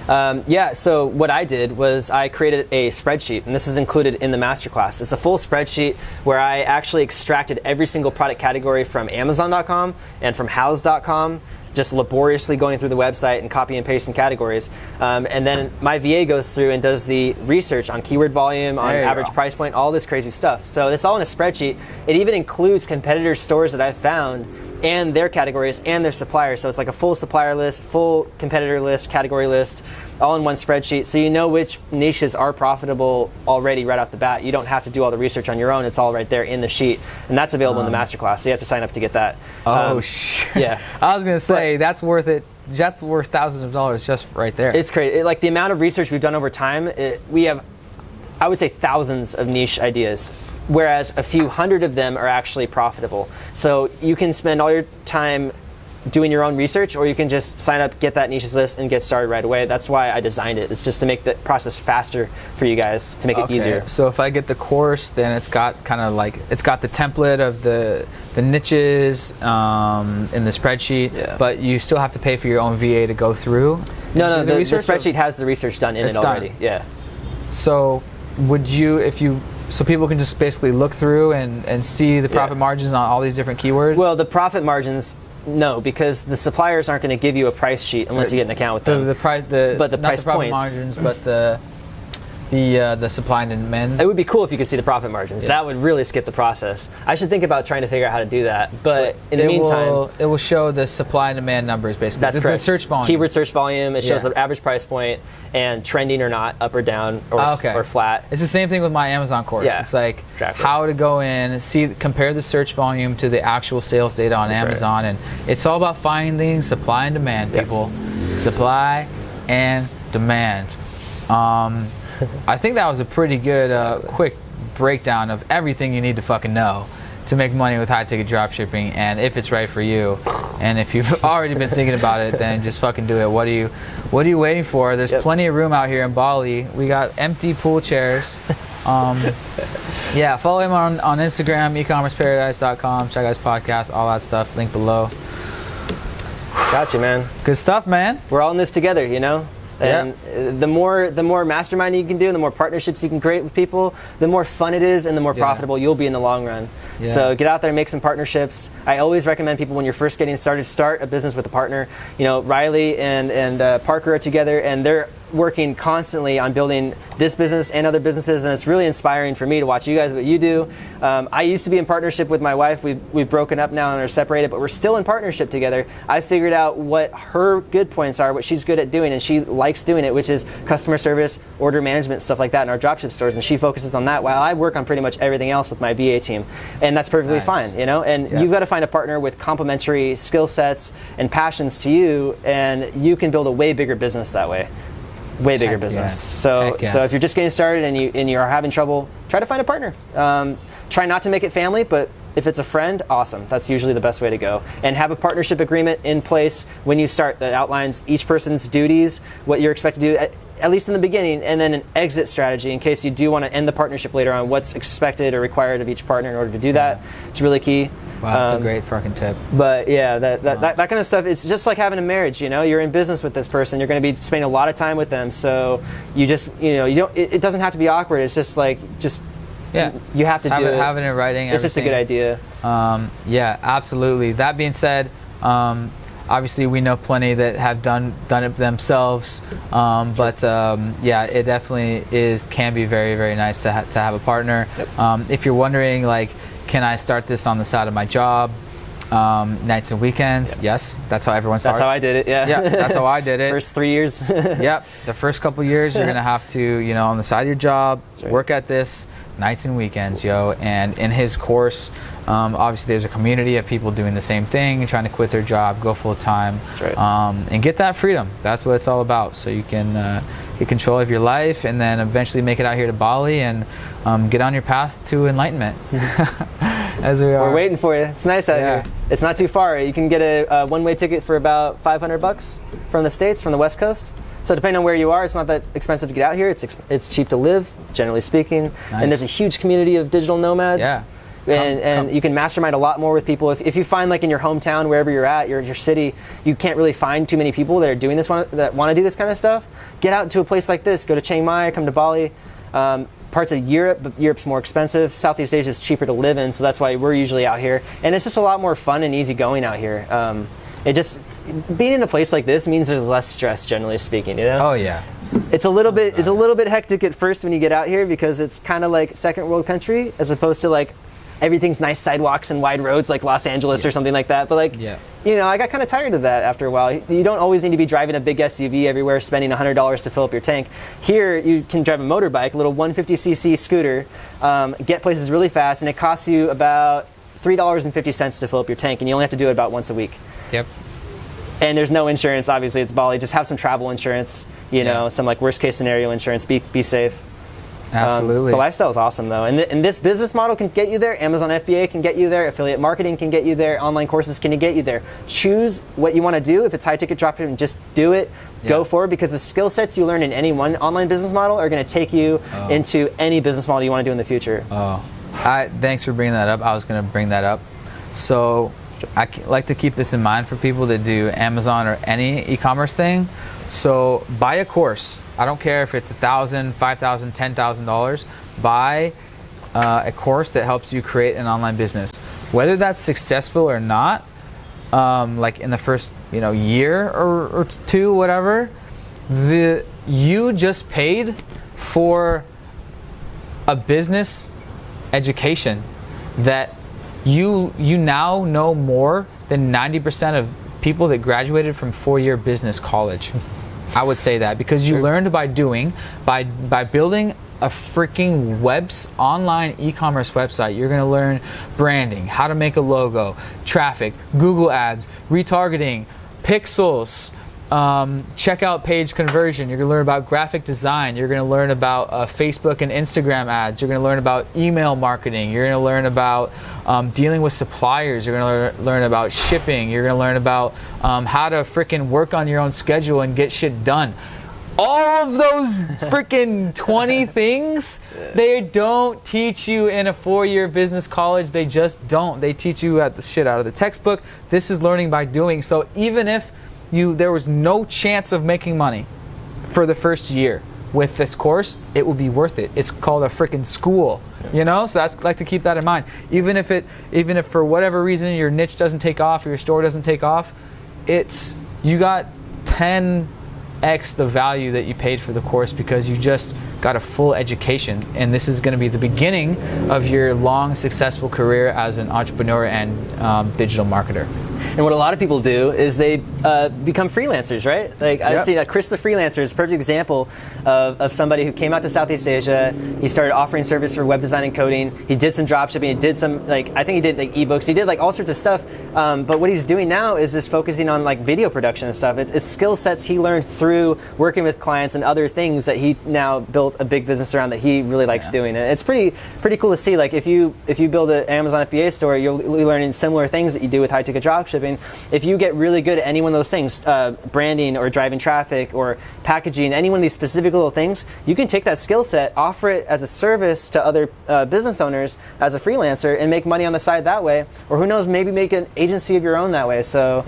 Speaker 2: So what I did was I created a spreadsheet, and this is included in the masterclass. It's a full spreadsheet where I actually extracted every single product category from Amazon.com and from Houzz.com, just laboriously going through the website and copy and pasting categories. And then my VA goes through and does the research on keyword volume, on average price point, all this crazy stuff. So it's all in a spreadsheet. It even includes competitor stores that I've found and their categories and their suppliers. So it's like a full supplier list, full competitor list, category list, all in one spreadsheet. So you know which niches are profitable already right off the bat. You don't have to do all the research on your own. It's all right there in the sheet. And that's available in the masterclass. So you have to sign up to get that.
Speaker 1: Shit.
Speaker 2: Yeah.
Speaker 1: I was going to say, that's worth it. That's worth thousands of dollars just right there.
Speaker 2: It's crazy. Like the amount of research we've done over time, we have, I would say, thousands of niche ideas, whereas a few hundred of them are actually profitable. So you can spend all your time doing your own research, or you can just sign up, get that niches list, and get started right away. That's why I designed it. It's just to make the process faster for you guys, to make it easier.
Speaker 1: So if I get the course, then it's got kind of like, it's got the template of the niches in the spreadsheet, but you still have to pay for your own VA to go through?
Speaker 2: No, the spreadsheet has the research done in it already. Yeah.
Speaker 1: So would you, so people can just basically look through and see the profit margins on all these different keywords?
Speaker 2: Well, the profit margins, no, because the suppliers aren't going to give you a price sheet unless you get an account with them.
Speaker 1: But the price
Speaker 2: points,
Speaker 1: profit margins, but the supply and demand.
Speaker 2: It would be cool if you could see the profit margins. Yeah. That would really skip the process. I should think about trying to figure out how to do that. But in the meantime,
Speaker 1: it will show the supply and demand numbers basically.
Speaker 2: That's correct.
Speaker 1: The search volume,
Speaker 2: keyword search volume. It shows the average price point and trending or not, up or down, or flat.
Speaker 1: It's the same thing with my Amazon course.
Speaker 2: Yeah,
Speaker 1: it's like how to go in, compare the search volume to the actual sales data on Amazon, and it's all about finding supply and demand, people. Supply and demand. I think that was a pretty good, quick breakdown of everything you need to fucking know to make money with high-ticket dropshipping, and if it's right for you. And if you've already been thinking about it, then just fucking do it. What are you waiting for? There's plenty of room out here in Bali. We got empty pool chairs. Follow him on Instagram, ecommerceparadise.com. Check out his podcast, all that stuff. Link below.
Speaker 2: Gotcha, man.
Speaker 1: Good stuff, man.
Speaker 2: We're all in this together, you know? And the more masterminding you can do, and the more partnerships you can create with people, the more fun it is and the more profitable you'll be in the long run. Yeah. So get out there and make some partnerships. I always recommend people, when you're first getting started, start a business with a partner. You know, Riley and Parker are together, and they're working constantly on building this business and other businesses, and it's really inspiring for me to watch you guys, what you do. I used to be in partnership with my wife. We've broken up now and are separated, but we're still in partnership together. I figured out what her good points are, what she's good at doing, and she likes doing it, which is customer service, order management, stuff like that in our dropship stores, and she focuses on that while I work on pretty much everything else with my VA team, and that's perfectly fine, you know. And you've got to find a partner with complementary skill sets and passions to you, and you can build a way bigger business that way. Way bigger business. So if you're just getting started and you are having trouble, try to find a partner. Try not to make it family, but if it's a friend, awesome. That's usually the best way to go. And have a partnership agreement in place when you start that outlines each person's duties, what you're expected to do, at least in the beginning, and then an exit strategy in case you do want to end the partnership later on, what's expected or required of each partner in order to do that. It's really key.
Speaker 1: Wow, that's a great fucking tip.
Speaker 2: But yeah, that kind of stuff, it's just like having a marriage, you know? You're in business with this person, you're going to be spending a lot of time with them, so you just, you know, it doesn't have to be awkward, it's just like, you have to do it. Having it in writing, it's just a good idea.
Speaker 1: Yeah, absolutely. That being said, obviously we know plenty that have done it themselves, but yeah, it definitely can be very, very nice to have a partner. Yep. If you're wondering, like, can I start this on the side of my job, nights and weekends? Yep. Yes, that's how everyone starts.
Speaker 2: That's how I did it, yeah.
Speaker 1: That's how I did it.
Speaker 2: First 3 years.
Speaker 1: Yep, the first couple years you're going to have to, you know, on the side of your job, work at this, nights and weekends, yo. And in his course, obviously there's a community of people doing the same thing, trying to quit their job, go full time, and get that freedom. That's what it's all about. So you can get control of your life, and then eventually make it out here to Bali and get on your path to enlightenment. As we're
Speaker 2: waiting for you. It's nice out here. It's not too far. You can get a one-way ticket for about $500 from the States, from the West Coast. So depending on where you are, it's not that expensive to get out here. It's cheap to live, generally speaking. Nice. And there's a huge community of digital nomads.
Speaker 1: Yeah.
Speaker 2: And you can mastermind a lot more with people. If you find, like, in your hometown, wherever you're at, your city, you can't really find too many people that are doing this, that want to do this kind of stuff, get out to a place like this. Go to Chiang Mai, come to Bali. Parts of Europe, but Europe's more expensive. Southeast Asia is cheaper to live in, so that's why we're usually out here. And it's just a lot more fun and easy going out here. Being in a place like this means there's less stress, generally speaking, you know?
Speaker 1: Oh yeah.
Speaker 2: It's a little bit hectic at first when you get out here, because it's kind of like second world country, as opposed to, like, everything's nice sidewalks and wide roads like Los Angeles or something like that. But, like, you know, I got kind of tired of that after a while. You don't always need to be driving a big SUV everywhere, spending $100 to fill up your tank. Here, you can drive a motorbike, a little 150cc scooter, get places really fast, and it costs you about $3.50 to fill up your tank, and you only have to do it about once a week.
Speaker 1: Yep.
Speaker 2: And there's no insurance, obviously. It's Bali. Just have some travel insurance, you know, some, like, worst case scenario insurance. Be safe.
Speaker 1: Absolutely.
Speaker 2: The lifestyle is awesome, though. And this business model can get you there. Amazon FBA can get you there. Affiliate marketing can get you there. Online courses can get you there. Choose what you want to do. If it's high ticket dropshipping, just do it. Go for it, because the skill sets you learn in any one online business model are going to take you into any business model you want to do in the future.
Speaker 1: Thanks for bringing that up. I was going to bring that up. So I like to keep this in mind for people that do Amazon or any e-commerce thing. So buy a course. I don't care if it's $1,000, $5,000, $10,000. Buy a course that helps you create an online business. Whether that's successful or not, like in the first year or two, whatever, you just paid for a business education that you now know more than 90% of people that graduated from 4-year business college. I would say that, because you learned by doing, by building a freaking online e-commerce website. You're going to learn branding, how to make a logo, traffic, Google ads, retargeting, pixels, checkout page conversion. You're going to learn about graphic design. You're going to learn about Facebook and Instagram ads. You're going to learn about email marketing. You're going to learn about dealing with suppliers. You're going to learn about shipping. You're going to learn about how to freaking work on your own schedule and get shit done. All of those freaking 20 things, they don't teach you in a 4-year business college. They just don't. They teach you the shit out of the textbook. This is learning by doing. So even if there was no chance of making money for the first year with this course, it will be worth it. It's called a freaking school, So that's like to keep that in mind. Even if for whatever reason your niche doesn't take off or your store doesn't take off, you got 10 10x the value that you paid for the course because you just got a full education. And this is going to be the beginning of your long, successful career as an entrepreneur and digital marketer.
Speaker 2: And what a lot of people do is they become freelancers, right? Like I've seen Chris the Freelancer is a perfect example of somebody who came out to Southeast Asia. He started offering service for web design and coding. He did some drop shipping. He did some, I think he did like ebooks. He did like all sorts of stuff. But what he's doing now is just focusing on like video production and stuff. It's skill sets he learned through working with clients and other things that he now built a big business around that he really likes doing. And it's pretty cool to see. Like if you build an Amazon FBA store, you'll be learning similar things that you do with high ticket drop shipping. If you get really good at any one of those things, branding or driving traffic or packaging, any one of these specific little things, you can take that skill set, offer it as a service to other business owners as a freelancer and make money on the side that way. Or who knows, maybe make an agency of your own that way. So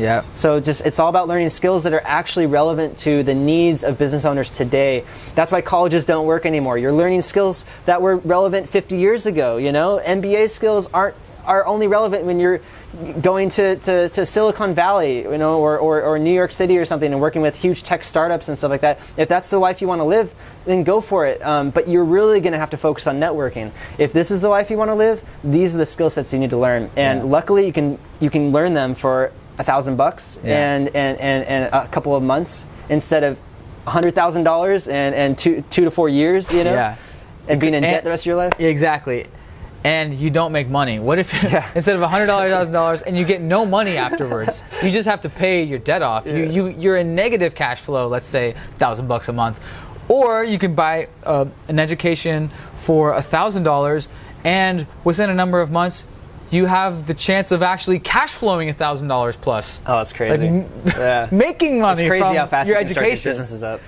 Speaker 2: just it's all about learning skills that are actually relevant to the needs of business owners today. That's why colleges don't work anymore. You're learning skills that were relevant 50 years ago. You know, MBA skills are only relevant when you're going to Silicon Valley, you know, or New York City or something and working with huge tech startups and stuff like that. If that's the life you want to live, then go for it. But you're really going to have to focus on networking. If this is the life you want to live, these are the skill sets you need to learn. And luckily, you can learn them for $1,000 and a couple of months instead of $100,000 and 2 to 4 years, you know, and being in debt the rest of your life.
Speaker 1: Exactly. And you don't make money. What if instead of $100, $1,000 and you get no money afterwards? You just have to pay your debt off. You're in negative cash flow. Let's say $1,000 a month, or you can buy an education for $1,000, and within a number of months, you have the chance of actually cash flowing $1,000 plus.
Speaker 2: Oh, that's crazy!
Speaker 1: Making money.
Speaker 2: It's crazy
Speaker 1: from
Speaker 2: how fast
Speaker 1: your
Speaker 2: you can start these
Speaker 1: education.
Speaker 2: businesses up.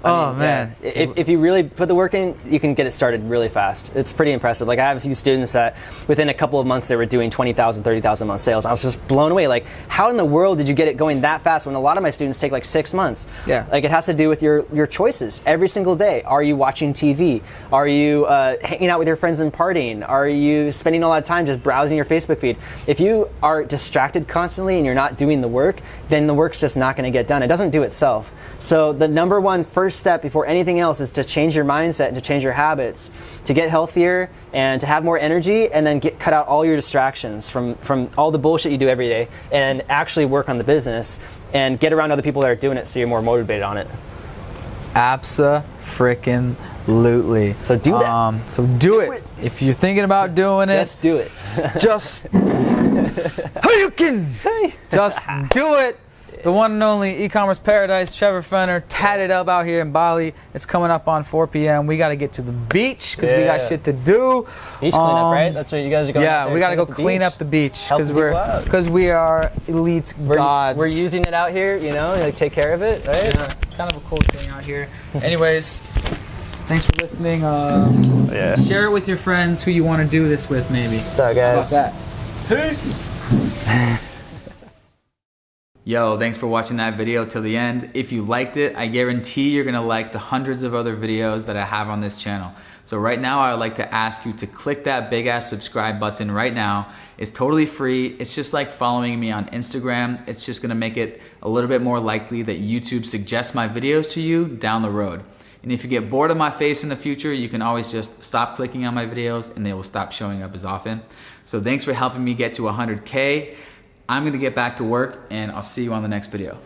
Speaker 1: I mean, man.
Speaker 2: If you really put the work in, you can get it started really fast. It's pretty impressive. Like I have a few students that within a couple of months they were doing 20,000, 30,000 a month sales. I was just blown away. Like, how in the world did you get it going that fast when a lot of my students take like 6 months? Like it has to do with your choices every single day. Are you watching TV? Are you hanging out with your friends and partying? Are you spending a lot of time just browsing your Facebook feed? If you are distracted constantly and you're not doing the work, then the work's just not going to get done. It doesn't do itself. So the number one first step before anything else is to change your mindset and to change your habits, to get healthier and to have more energy, and then cut out all your distractions from all the bullshit you do every day and actually work on the business and get around other people that are doing it so you're more motivated on it.
Speaker 1: Abso-freaking-lutely.
Speaker 2: So do that.
Speaker 1: So do it. If you're thinking about doing it,
Speaker 2: just do it.
Speaker 1: Just just do it. The one and only e-commerce paradise, Trevor Fenner, tatted up out here in Bali. It's coming up on 4 p.m. We got to get to the beach because we got shit to do.
Speaker 2: Beach cleanup, right? That's what you guys are going.
Speaker 1: Yeah, we got to go clean up the beach because we are elite gods.
Speaker 2: We're using it out here, you know, like take care of it, right?
Speaker 1: Yeah, kind of a cool thing out here. Anyways, thanks for listening. Share it with your friends who you want to do this with, maybe.
Speaker 2: So, guys.
Speaker 1: How about that? Peace. Yo, thanks for watching that video till the end. If you liked it, I guarantee you're gonna like the hundreds of other videos that I have on this channel. So right now, I would like to ask you to click that big ass subscribe button right now. It's totally free. It's just like following me on Instagram. It's just gonna make it a little bit more likely that YouTube suggests my videos to you down the road. And if you get bored of my face in the future, you can always just stop clicking on my videos and they will stop showing up as often. So thanks for helping me get to 100K. I'm gonna get back to work and I'll see you on the next video.